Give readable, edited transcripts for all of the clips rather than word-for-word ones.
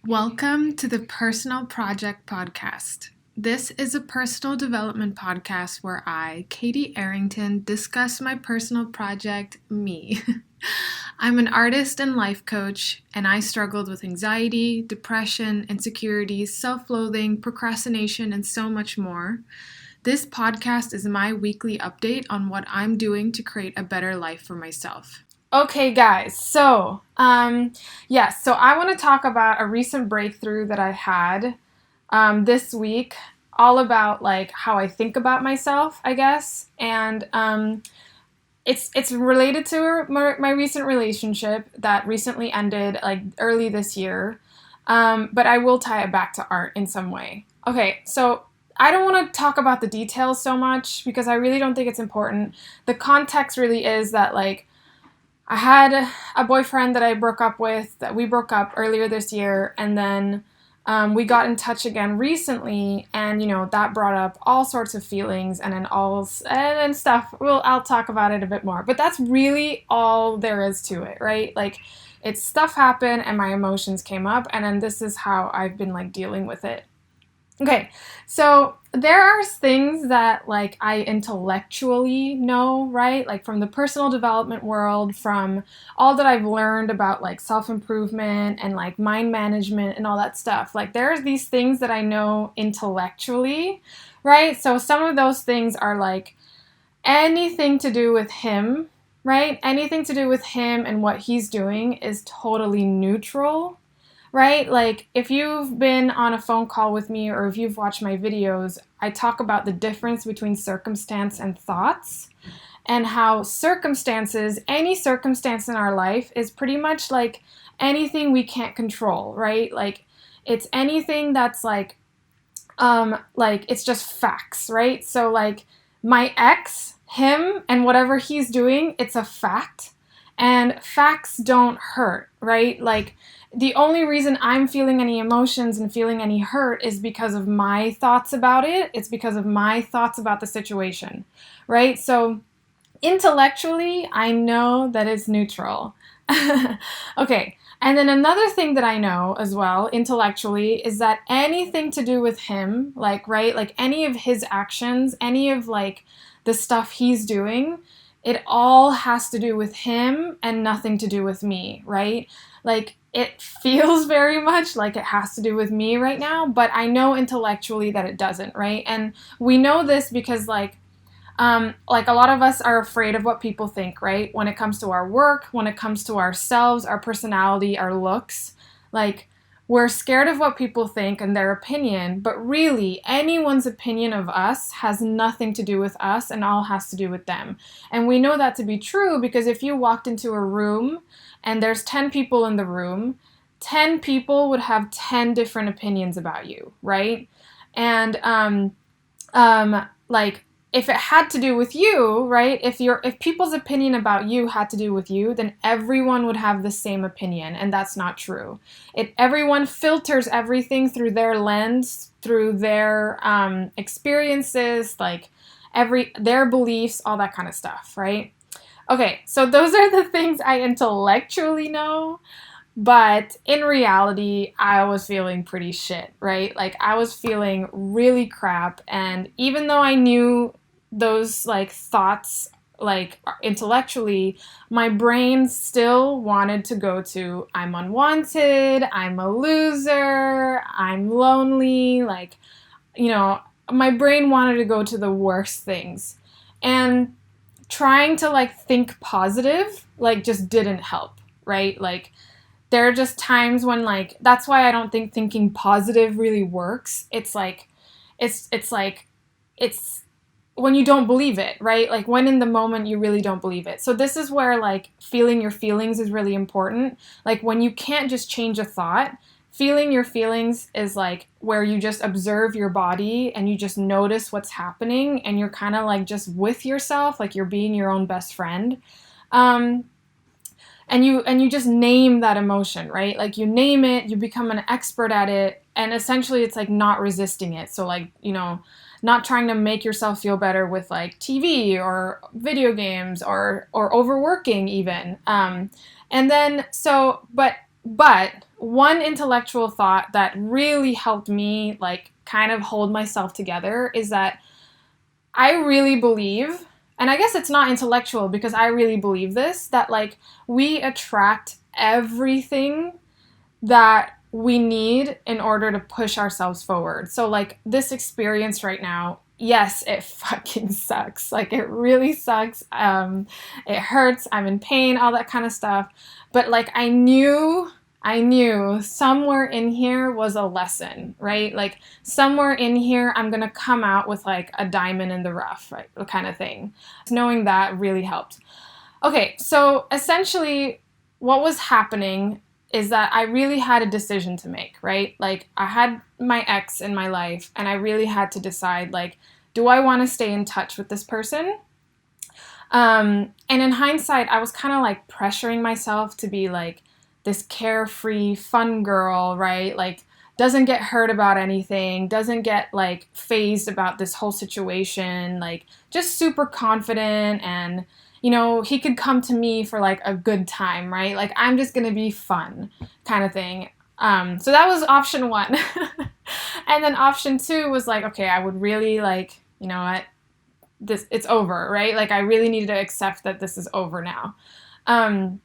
Welcome to the Personal Project Podcast. This is a personal development podcast where I, katyarrington, discuss my personal project, me. I'm an artist and life coach, and I struggled with anxiety, depression, insecurities, self-loathing, procrastination, and so much more. This podcast is my weekly update on what I'm doing to create a better life for myself. Okay, guys, so I want to talk about a recent breakthrough that I had this week, all about like how I think about myself, I guess, and it's related to my recent relationship that recently ended like early this year, but I will tie it back to art in some way. Okay, so I don't want to talk about the details so much because I really don't think it's important. The context really is that like I had a boyfriend that I broke up with, that we broke up earlier this year, and then we got in touch again recently, and that brought up all sorts of feelings and stuff. I'll talk about it a bit more, but that's really all there is to it, right? Like, it's stuff happened and my emotions came up, and then this is how I've been like dealing with it. Okay, so there are things that like I intellectually know, right? Like from the personal development world, from all that I've learned about like self-improvement and like mind management and all that stuff. Like there's these things that I know intellectually, right? So some of those things are like anything to do with him, right? Anything to do with him and what he's doing is totally neutral, right? Like, if you've been on a phone call with me or if you've watched my videos, I talk about the difference between circumstance and thoughts, and how any circumstance in our life is pretty much like anything we can't control, right? Like, it's anything that's like it's just facts, right? So, like, my ex, him, and whatever he's doing, it's a fact. And facts don't hurt, right? Like, the only reason I'm feeling any emotions and feeling any hurt is because of my thoughts about it. It's because of my thoughts about the situation, right? So intellectually, I know that it's neutral. Okay. And then another thing that I know as well, intellectually, is that anything to do with him, like, right, like any of his actions, any of like the stuff he's doing, it all has to do with him and nothing to do with me, right? Like, it feels very much like it has to do with me right now, but I know intellectually that it doesn't, right? And we know this because like a lot of us are afraid of what people think, right? When it comes to our work, when it comes to ourselves, our personality, our looks, like we're scared of what people think and their opinion, but really anyone's opinion of us has nothing to do with us and all has to do with them. And we know that to be true because if you walked into a room and there's 10 people in the room, 10 people would have 10 different opinions about you, right? And like, if it had to do with you, right? If people's opinion about you had to do with you, then everyone would have the same opinion, and that's not true. Everyone filters everything through their lens, through their experiences, like their beliefs, all that kind of stuff, right? Okay, so those are the things I intellectually know. But in reality, I was feeling pretty shit, right? Like, I was feeling really crap. And even though I knew those, like, thoughts, like, intellectually, my brain still wanted to go to, I'm unwanted, I'm a loser, I'm lonely. Like, my brain wanted to go to the worst things. And trying to, like, think positive, like, just didn't help, right? Like, there are just times when like that's why I don't think thinking positive really works. It's like it's when you don't believe it, right? Like when in the moment you really don't believe it. So this is where like feeling your feelings is really important. Like when you can't just change a thought, feeling your feelings is like where you just observe your body and you just notice what's happening and you're kind of like just with yourself, like you're being your own best friend. And you just name that emotion, right? Like you name it, you become an expert at it, and essentially it's like not resisting it. So like, not trying to make yourself feel better with like TV or video games or overworking even. And then but one intellectual thought that really helped me like kind of hold myself together is that I really believe, and I guess it's not intellectual because I really believe this, that like we attract everything that we need in order to push ourselves forward. So like this experience right now, yes, it fucking sucks. Like it really sucks. It hurts. I'm in pain, all that kind of stuff. But like I knew somewhere in here was a lesson, right? Like somewhere in here, I'm going to come out with like a diamond in the rough, right? Kind of thing. Knowing that really helped. Okay. So essentially what was happening is that I really had a decision to make, right? Like I had my ex in my life and I really had to decide like, do I want to stay in touch with this person? And in hindsight, I was kind of like pressuring myself to be like this carefree, fun girl, right? Like doesn't get hurt about anything, doesn't get like phased about this whole situation, like just super confident and he could come to me for like a good time, right? Like I'm just gonna be fun kind of thing. So that was option one. And then option two was like, okay, I would really like, you know what, it's over, right? Like I really needed to accept that this is over now. And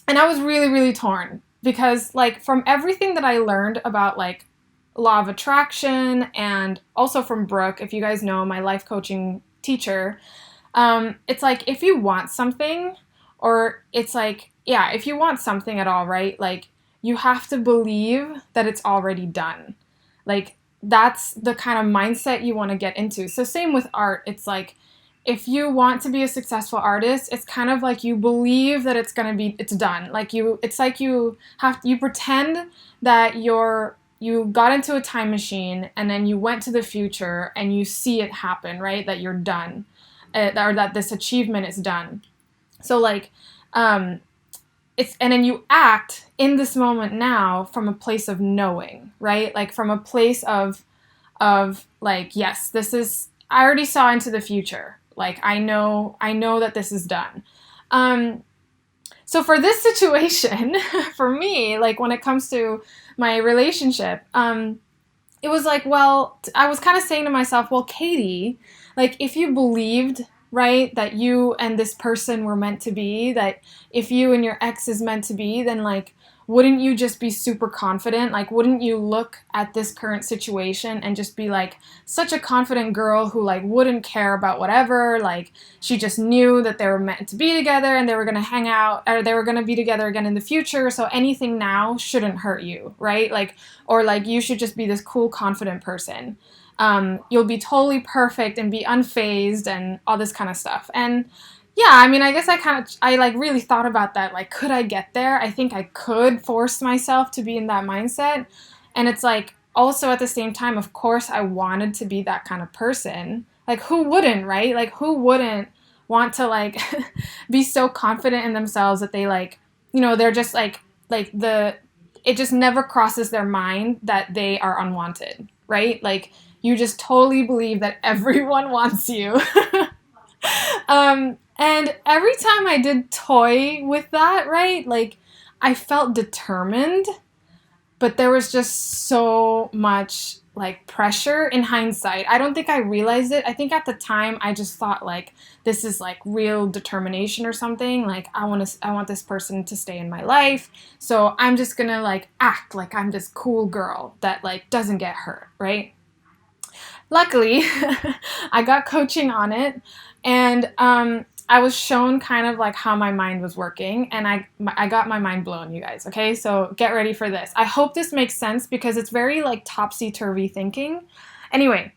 I was really, really torn because like from everything that I learned about like law of attraction and also from Brooke, if you guys know, my life coaching teacher, it's like if you want something or it's like, yeah, if you want something at all, right? Like you have to believe that it's already done. Like that's the kind of mindset you want to get into. So same with art. It's like, if you want to be a successful artist, it's kind of like you believe that it's done. Like it's like you pretend that you got into a time machine and then you went to the future and you see it happen, right? That you're done, or that this achievement is done. So like, and then you act in this moment now from a place of knowing, right? Like from a place of like, yes, I already saw into the future. Like I know that this is done. So for this situation, for me, like when it comes to my relationship, it was like, well, I was kind of saying to myself, well, Katie, like if you believed, right, that you and this person were meant to be, that if you and your ex is meant to be, then like, wouldn't you just be super confident? Like, wouldn't you look at this current situation and just be like such a confident girl who like wouldn't care about whatever? Like she just knew that they were meant to be together and they were going to hang out or they were going to be together again in the future. So anything now shouldn't hurt you, right? Like, or like you should just be this cool, confident person. You'll be totally perfect and be unfazed and all this kind of stuff. And yeah, I mean, I guess I like really thought about that. Like, could I get there? I think I could force myself to be in that mindset. And it's like, also at the same time, of course, I wanted to be that kind of person. Like, who wouldn't, right? Like, who wouldn't want to like be so confident in themselves that they like, they're just like it just never crosses their mind that they are unwanted, right? Like, you just totally believe that everyone wants you. And every time I did toy with that, right, like I felt determined, but there was just so much like pressure in hindsight. I don't think I realized it. I think at the time I just thought like this is like real determination or something. Like I want this person to stay in my life. So I'm just gonna like act like I'm this cool girl that like doesn't get hurt, right? Luckily, I got coaching on it. And I was shown kind of like how my mind was working, and I got my mind blown, you guys, okay? So get ready for this. I hope this makes sense because it's very like topsy-turvy thinking. Anyway,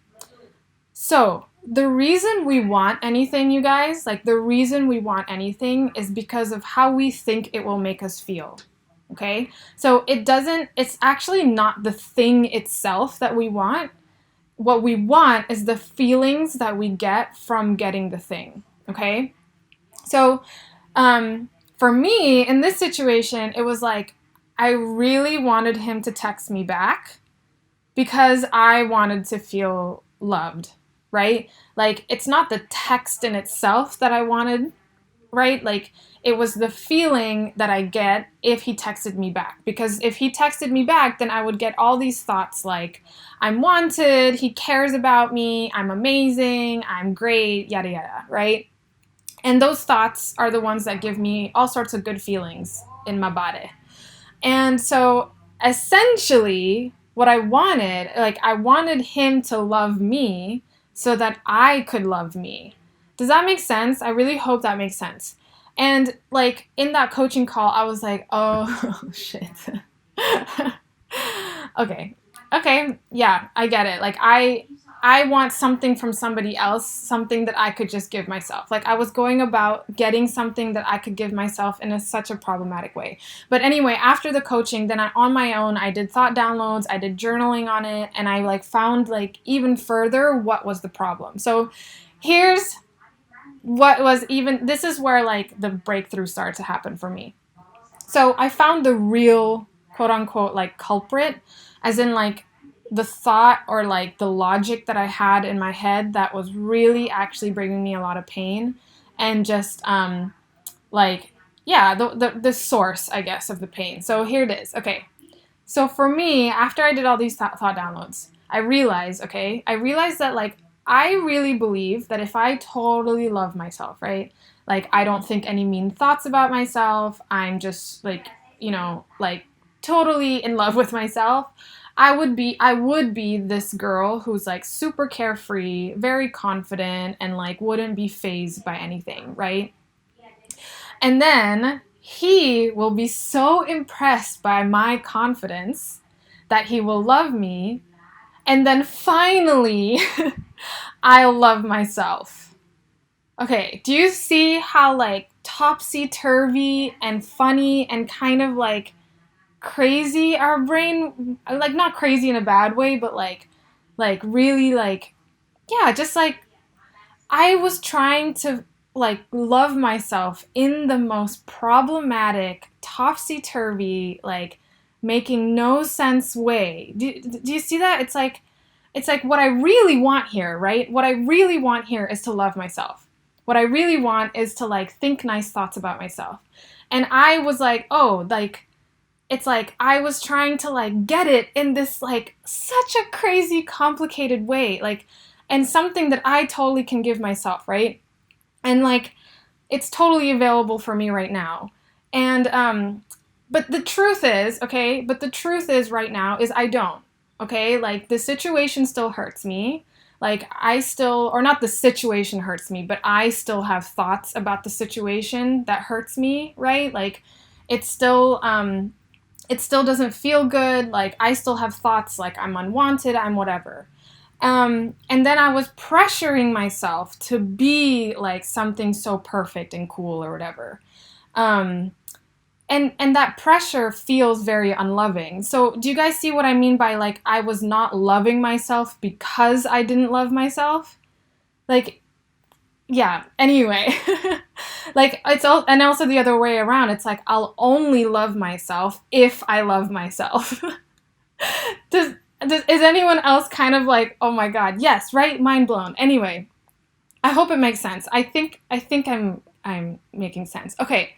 so the reason we want anything, you guys, like the reason we want anything is because of how we think it will make us feel, okay? So it's actually not the thing itself that we want. What we want is the feelings that we get from getting the thing, okay? So for me, in this situation, it was like I really wanted him to text me back because I wanted to feel loved, right? Like it's not the text in itself that I wanted, right? Like, it was the feeling that I get if he texted me back. Because if he texted me back, then I would get all these thoughts like, I'm wanted, he cares about me, I'm amazing, I'm great, yada yada, right? And those thoughts are the ones that give me all sorts of good feelings in my body. And so essentially, what I wanted, like, I wanted him to love me so that I could love me. Does that make sense? I really hope that makes sense. And like in that coaching call, I was like, oh, shit. Okay. Okay. Yeah, I get it. Like I want something from somebody else, something that I could just give myself. Like I was going about getting something that I could give myself in such a problematic way. But anyway, after the coaching, then on my own, I did thought downloads, I did journaling on it, and I like found like even further what was the problem. So here's what was even, this is where like the breakthrough started to happen for me. So I found the real quote unquote like culprit, as in like the thought or like the logic that I had in my head that was really actually bringing me a lot of pain, and just like, yeah, the source, I guess, of the pain. So here it is. Okay. So for me, after I did all these thought downloads, I realized that like I really believe that if I totally love myself, right? Like I don't think any mean thoughts about myself. I'm just like, like totally in love with myself. I would be this girl who's like super carefree, very confident, and like wouldn't be fazed by anything, right? And then he will be so impressed by my confidence that he will love me. And then finally, I'll love myself. Okay, do you see how like topsy-turvy and funny and kind of like crazy our brain, like not crazy in a bad way, but like really like, yeah, just like I was trying to like love myself in the most problematic, topsy-turvy, like making no sense way. Do you see that? It's like what I really want here, right? What I really want here is to love myself. What I really want is to like think nice thoughts about myself. And I was like, oh, like it's like I was trying to like get it in this like such a crazy complicated way, like, and something that I totally can give myself, right? And like it's totally available for me right now. And but the truth is, okay, but the truth is right now is I don't. Okay? Like the situation still hurts me. Like I still, or not the situation hurts me, but I still have thoughts about the situation that hurts me, right? Like it's still it still doesn't feel good. Like I still have thoughts like I'm unwanted, I'm whatever. And then I was pressuring myself to be like something so perfect and cool or whatever. And that pressure feels very unloving. So do you guys see what I mean by like I was not loving myself because I didn't love myself? Like, yeah, anyway. Like it's all, and also the other way around. It's like I'll only love myself if I love myself. Is anyone else kind of like, oh my god, yes, right? Mind blown. Anyway, I hope it makes sense. I think I'm making sense. Okay.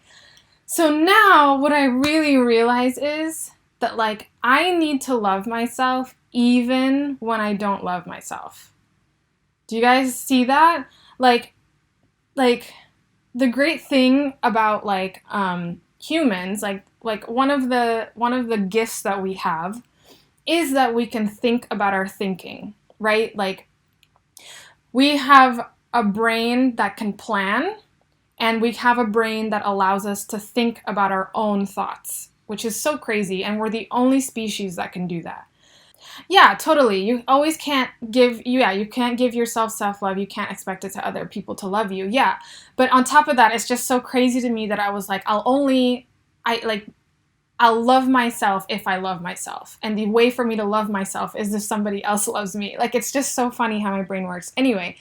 So now what I really realize is that like I need to love myself even when I don't love myself. Do you guys see that? Like the great thing about like humans, like one of the gifts that we have is that we can think about our thinking, right? Like we have a brain that can plan, and we have a brain that allows us to think about our own thoughts, which is so crazy, and we're the only species that can do that. Yeah, totally. You always can't give, yeah, you can't give yourself self-love. You can't expect it to other people to love you. Yeah. But on top of that, it's just so crazy to me that I was like, I'll love myself if I love myself. And the way for me to love myself is if somebody else loves me. Like, it's just so funny how my brain works. Anyway,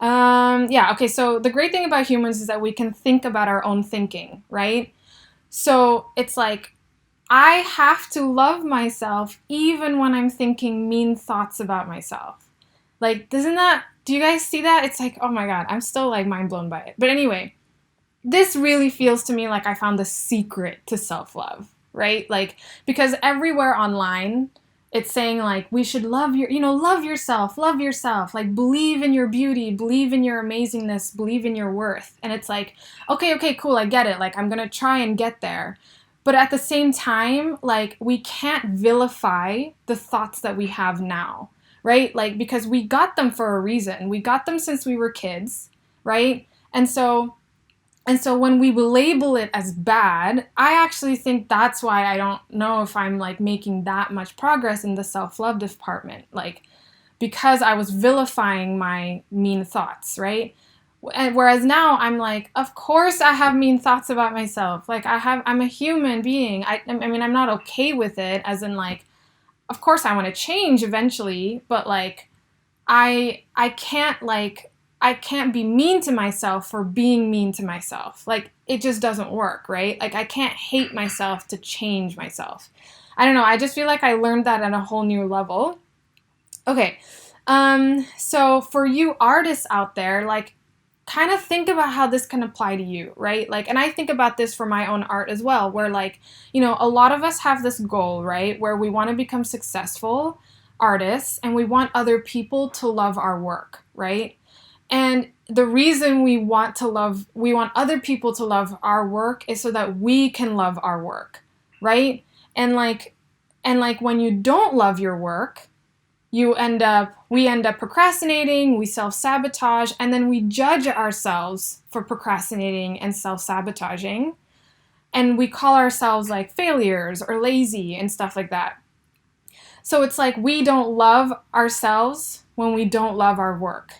yeah, okay, so the great thing about humans is that we can think about our own thinking, right? So it's like, I have to love myself even when I'm thinking mean thoughts about myself. Like, do you guys see that? It's like, oh my god, I'm still like mind blown by it. But anyway, this really feels to me like I found the secret to self-love, right? Like, because everywhere online, it's saying like, we should love love yourself, like believe in your beauty, believe in your amazingness, believe in your worth. And it's like, okay, cool, I get it. Like, I'm gonna try and get there. But at the same time, like, we can't vilify the thoughts that we have now, right? Like, because we got them for a reason. We got them since we were kids, right? And so when we label it as bad, I actually think that's why I don't know if I'm like making that much progress in the self-love department. Like, because I was vilifying my mean thoughts, right? And whereas now I'm like, of course I have mean thoughts about myself. Like, I'm a human being. I mean, I'm not okay with it, as in like, of course I want to change eventually, but like, I can't I can't be mean to myself for being mean to myself. Like, it just doesn't work, right? Like, I can't hate myself to change myself. I don't know. I just feel like I learned that at a whole new level. Okay. So for you artists out there, like, kind of think about how this can apply to you, right? Like, and I think about this for my own art as well, where like, a lot of us have this goal, right? Where we want to become successful artists and we want other people to love our work, right? And the reason we want other people to love our work is so that we can love our work, right? And like when you don't love your work, we end up procrastinating, we self-sabotage, and then we judge ourselves for procrastinating and self-sabotaging. And we call ourselves like failures or lazy and stuff like that. So it's like we don't love ourselves when we don't love our work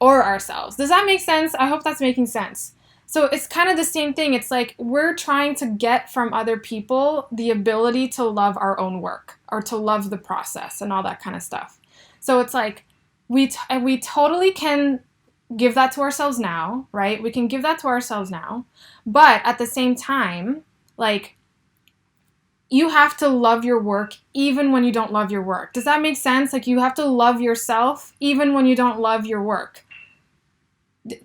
or ourselves. Does that make sense? I hope that's making sense. So it's kind of the same thing. It's like we're trying to get from other people the ability to love our own work or to love the process and all that kind of stuff. So it's like we totally can give that to ourselves now, right? We can give that to ourselves now. But at the same time, like, you have to love your work even when you don't love your work. Does that make sense? Like, you have to love yourself even when you don't love your work.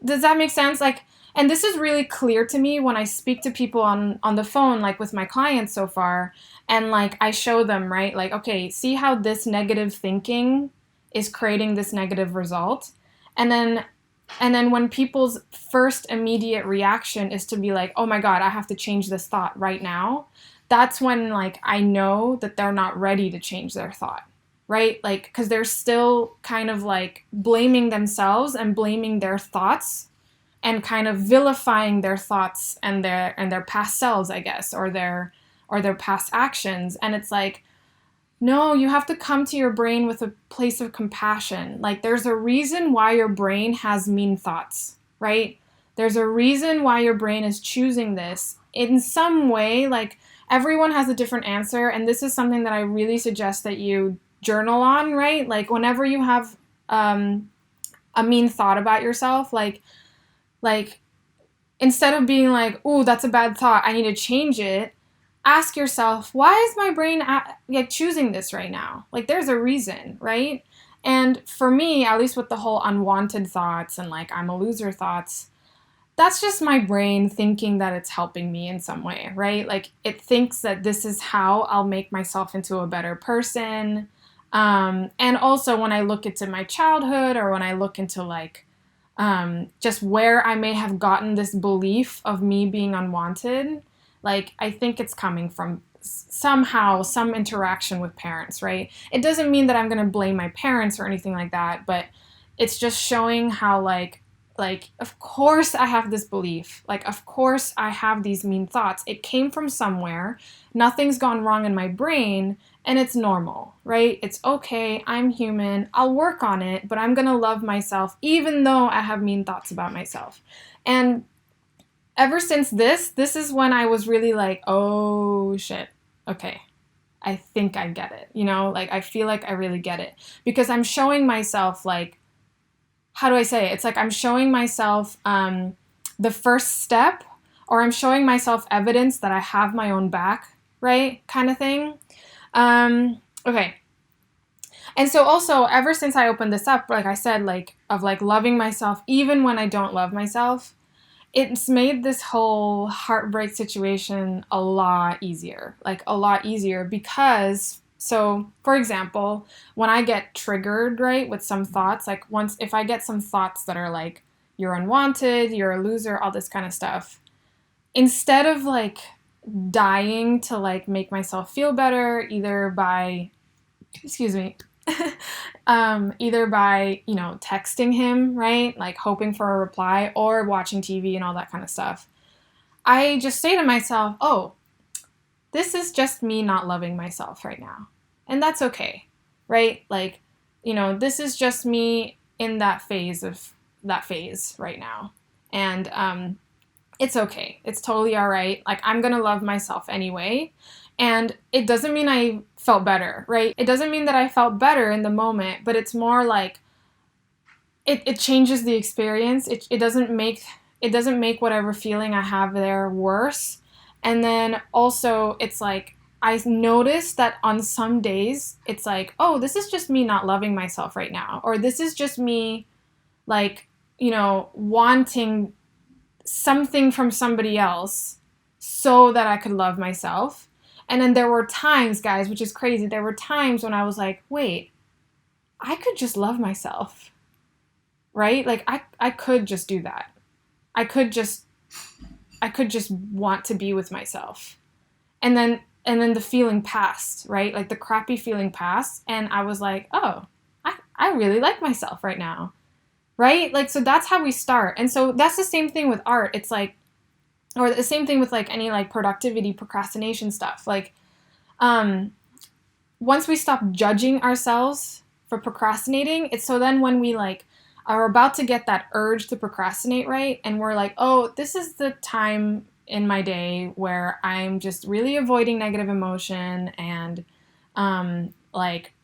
Does that make sense? Like, and this is really clear to me when I speak to people on the phone, like with my clients so far, and like I show them, right? Like, okay, see how this negative thinking is creating this negative result? And then when people's first immediate reaction is to be like, oh my God, I have to change this thought right now. That's when like I know that they're not ready to change their thought, right? Like, because they're still kind of like blaming themselves and blaming their thoughts and kind of vilifying their thoughts and their past selves, I guess, or their past actions. And it's like, no, you have to come to your brain with a place of compassion. Like, there's a reason why your brain has mean thoughts, right? There's a reason why your brain is choosing this in some way. Like, everyone has a different answer, and this is something that I really suggest that you journal on, right? Like, whenever you have a mean thought about yourself, like instead of being like, "Ooh, that's a bad thought, I need to change it," ask yourself, why is my brain choosing this right now? Like, there's a reason, right? And for me, at least with the whole unwanted thoughts and like I'm a loser thoughts, that's just my brain thinking that it's helping me in some way, right? Like, it thinks that this is how I'll make myself into a better person. And also when I look into my childhood, or when I look into like just where I may have gotten this belief of me being unwanted, like, I think it's coming from somehow some interaction with parents, right? It doesn't mean that I'm going to blame my parents or anything like that, but it's just showing how like, of course I have this belief. Like, of course I have these mean thoughts. It came from somewhere. Nothing's gone wrong in my brain, and it's normal, right? It's okay. I'm human. I'll work on it, but I'm going to love myself even though I have mean thoughts about myself. And ever since this is when I was really like, oh shit, okay, I think I get it. Like, I feel like I really get it, because I'm showing myself like, how do I say it? It's like I'm showing myself the first step, or I'm showing myself evidence that I have my own back, right? Kind of thing. Okay. And so also, ever since I opened this up, like I said, like, of like loving myself even when I don't love myself, it's made this whole heartbreak situation a lot easier. Like, a lot easier because, so, for example, when I get triggered, right, with some thoughts, like, if I get some thoughts that are like, you're unwanted, you're a loser, all this kind of stuff, instead of, like, dying to, like, make myself feel better, either by, excuse me, either by, texting him, right? Like hoping for a reply, or watching TV and all that kind of stuff. I just say to myself, oh, this is just me not loving myself right now. And that's okay, right? Like, this is just me in that phase right now. And it's okay. It's totally all right. Like, I'm going to love myself anyway. And it doesn't mean I felt better, right? It doesn't mean that I felt better in the moment, but it's more like it changes the experience. It doesn't make whatever feeling I have there worse. And then also it's like, I noticed that on some days it's like, oh, this is just me not loving myself right now. Or this is just me, like, wanting something from somebody else so that I could love myself. And then there were times, guys, which is crazy, there were times when I was like, wait, I could just love myself, right? Like, I could just do that. I could just want to be with myself. And then the feeling passed, right? Like, the crappy feeling passed, and I was like, oh, I really like myself right now, right? Like, so that's how we start. And so that's the same thing with art. It's like, or the same thing with, like, any, like, productivity, procrastination stuff. Like, once we stop judging ourselves for procrastinating, it's so then when we, like, are about to get that urge to procrastinate, right? And we're like, oh, this is the time in my day where I'm just really avoiding negative emotion, and, like,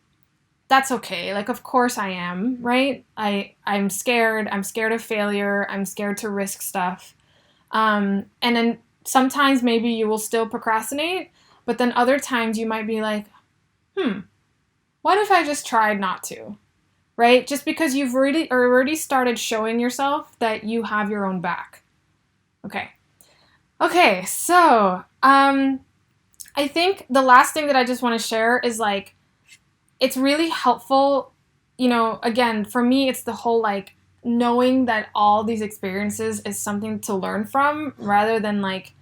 that's okay. Like, of course I am, right? I'm scared. I'm scared of failure. I'm scared to risk stuff. And then sometimes maybe you will still procrastinate, but then other times you might be like, what if I just tried not to, right? Just because you've already started showing yourself that you have your own back. Okay, so, I think the last thing that I just want to share is, like, it's really helpful, again, for me, it's the whole, like, knowing that all these experiences is something to learn from, rather than, like,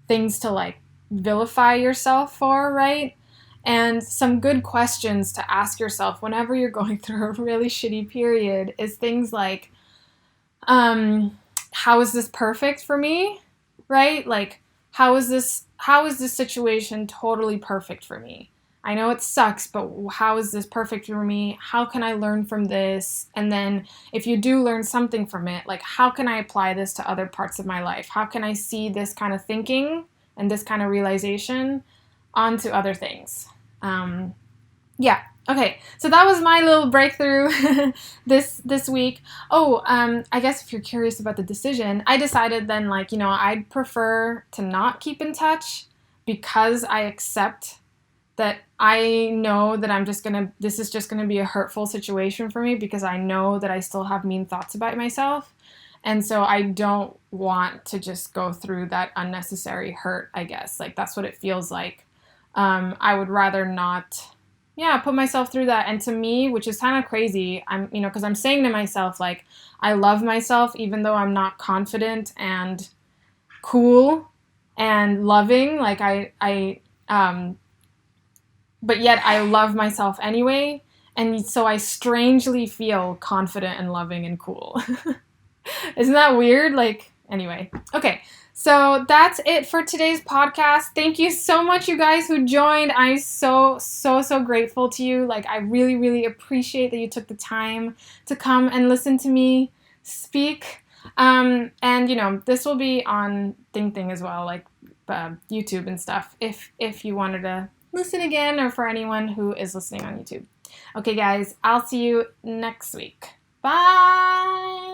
things to, like, vilify yourself for, right? And some good questions to ask yourself whenever you're going through a really shitty period is things like, how is this perfect for me, right? Like, how is this situation totally perfect for me? I know it sucks, but how is this perfect for me? How can I learn from this? And then if you do learn something from it, like, how can I apply this to other parts of my life? How can I see this kind of thinking and this kind of realization onto other things? Yeah. Okay. So that was my little breakthrough this week. Oh, I guess if you're curious about the decision, I decided then, like, I'd prefer to not keep in touch, because I accept that I know that this is just gonna be a hurtful situation for me, because I know that I still have mean thoughts about myself. And so I don't want to just go through that unnecessary hurt, I guess. Like, that's what it feels like. I would rather not, put myself through that. And to me, which is kind of crazy, because I'm saying to myself, like, I love myself even though I'm not confident and cool and loving. Like, but yet I love myself anyway. And so I strangely feel confident and loving and cool. Isn't that weird? Like, anyway. Okay. So that's it for today's podcast. Thank you so much, you guys who joined. I'm so grateful to you. Like, I really, really appreciate that you took the time to come and listen to me speak. And, this will be on Thing as well, like YouTube and stuff, if you wanted to listen again, or for anyone who is listening on YouTube. Okay, guys, I'll see you next week. Bye!